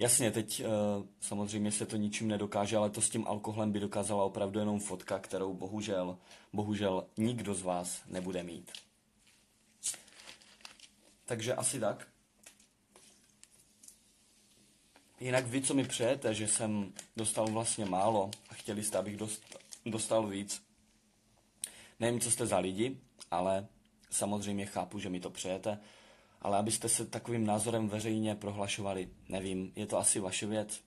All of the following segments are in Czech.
Jasně, teď samozřejmě se to ničím nedokáže, ale to s tím alkoholem by dokázala opravdu jenom fotka, kterou bohužel nikdo z vás nebude mít. Takže asi tak. Jinak vy, co mi přejete, že jsem dostal vlastně málo a chtěli jste, abych dostal víc. Nevím, co jste za lidi, ale samozřejmě chápu, že mi to přejete. Ale abyste se takovým názorem veřejně prohlašovali, nevím, je to asi vaše věc.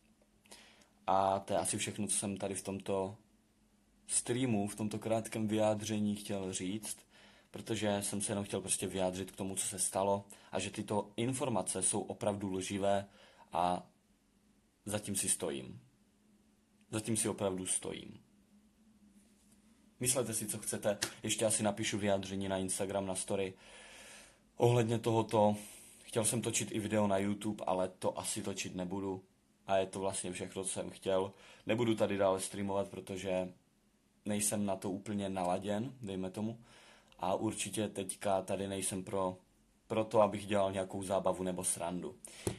A to je asi všechno, co jsem tady v tomto streamu, v tomto krátkém vyjádření chtěl říct, protože jsem se jenom chtěl prostě vyjádřit k tomu, co se stalo a že tyto informace jsou opravdu lživé a zatím si stojím. Zatím si opravdu stojím. Myslete si, co chcete. Ještě asi napíšu vyjádření na Instagram, na story. Ohledně tohoto, chtěl jsem točit i video na YouTube, ale to asi točit nebudu. A je to vlastně všechno, co jsem chtěl. Nebudu tady dále streamovat, protože nejsem na to úplně naladěn, dejme tomu. A určitě teďka tady nejsem pro to, abych dělal nějakou zábavu nebo srandu.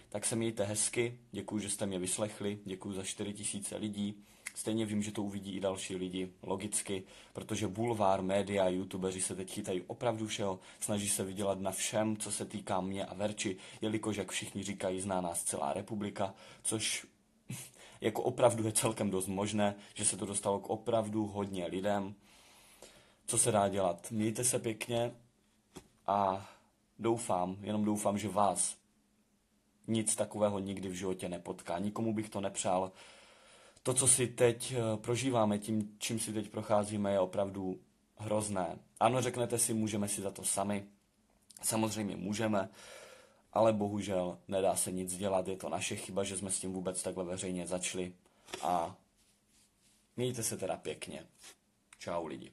Tak se mějte hezky, děkuji, že jste mě vyslechli, děkuji za 4000 lidí. Stejně vím, že to uvidí i další lidi, logicky, protože bulvár, média, youtubeři se teď chytají opravdu všeho, snaží se vydělat na všem, co se týká mě a Verči, jelikož, jak všichni říkají, zná nás celá republika, což jako opravdu je celkem dost možné, že se to dostalo k opravdu hodně lidem. Co se dá dělat? Mějte se pěkně a jenom doufám, že vás nic takového nikdy v životě nepotká. Nikomu bych to nepřál. To, co si teď prožíváme, tím, čím si teď procházíme, je opravdu hrozné. Ano, řeknete si, můžeme si za to sami. Samozřejmě můžeme, ale bohužel nedá se nic dělat. Je to naše chyba, že jsme s tím vůbec takhle veřejně začali. A mějte se teda pěkně. Čau lidi.